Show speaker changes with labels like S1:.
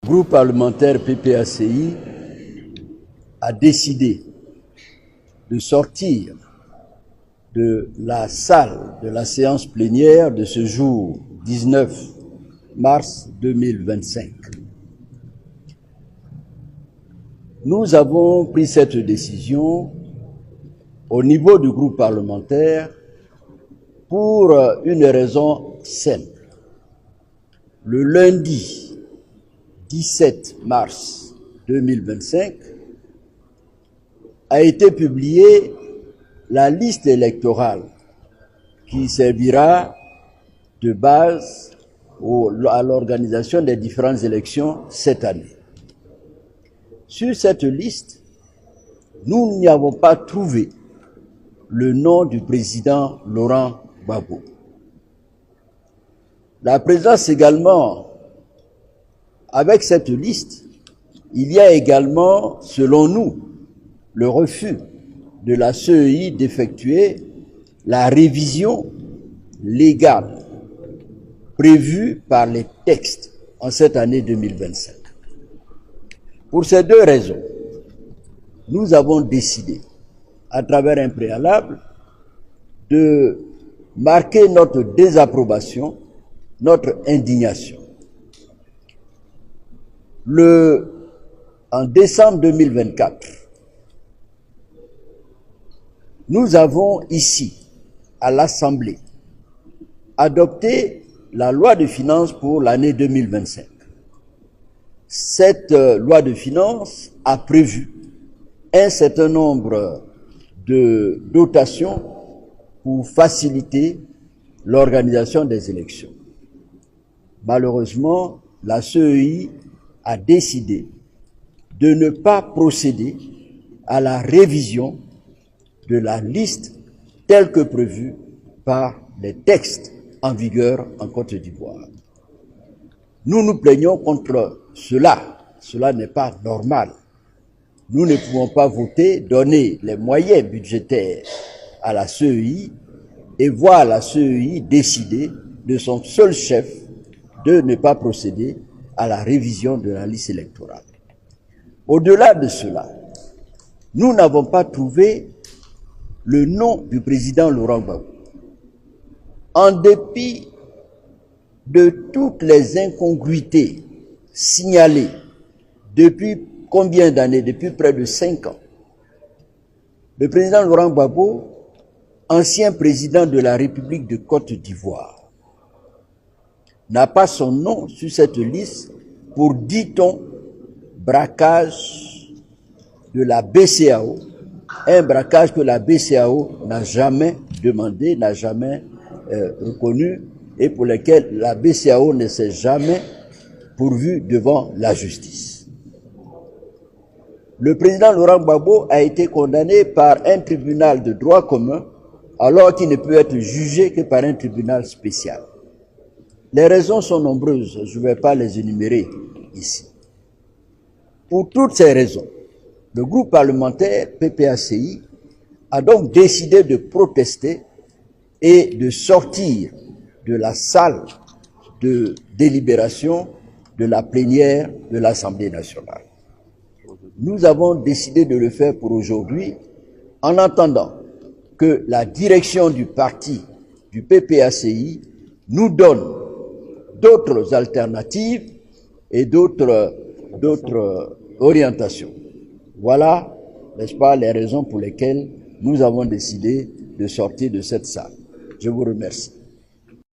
S1: Le groupe parlementaire PPACI a décidé de sortir de la salle de la séance plénière de ce jour 19 mars 2025. Nous avons pris cette décision au niveau du groupe parlementaire pour une raison simple. Le lundi 17 mars 2025 a été publiée la liste électorale qui servira de base à l'organisation des différentes élections cette année. Sur cette liste, nous n'y avons pas trouvé le nom du président Laurent Gbagbo. La présidence également, avec cette liste, il y a également, selon nous, le refus de la CEI d'effectuer la révision légale prévue par les textes en cette année 2025. Pour ces deux raisons, nous avons décidé, à travers un préalable, de marquer notre désapprobation, notre indignation. En décembre 2024, nous avons ici, à l'Assemblée, adopté la loi de finances pour l'année 2025. Cette loi de finances a prévu un certain nombre de dotations pour faciliter l'organisation des élections. Malheureusement, la CEI a décidé de ne pas procéder à la révision de la liste telle que prévue par les textes en vigueur en Côte d'Ivoire. Nous nous plaignons contre cela. Cela n'est pas normal. Nous ne pouvons pas voter, donner les moyens budgétaires à la CEI et voir la CEI décider de son seul chef de ne pas procéder à la révision de la liste électorale. Au-delà de cela, nous n'avons pas trouvé le nom du président Laurent Gbagbo. En dépit de toutes les incongruités signalées depuis combien d'années? Depuis près de 5 ans. Le président Laurent Gbagbo, ancien président de la République de Côte d'Ivoire, n'a pas son nom sur cette liste pour, dit-on, braquage de la BCEAO, un braquage que la BCEAO n'a jamais demandé, n'a jamais reconnu et pour lequel la BCEAO ne s'est jamais pourvue devant la justice. Le président Laurent Gbagbo a été condamné par un tribunal de droit commun alors qu'il ne peut être jugé que par un tribunal spécial. Les raisons sont nombreuses, je ne vais pas les énumérer ici. Pour toutes ces raisons, le groupe parlementaire PPACI a donc décidé de protester et de sortir de la salle de délibération de la plénière de l'Assemblée nationale. Nous avons décidé de le faire pour aujourd'hui en attendant que la direction du parti du PPACI nous donne d'autres alternatives et d'autres orientations. Voilà, n'est-ce pas, les raisons pour lesquelles nous avons décidé de sortir de cette salle. Je vous remercie.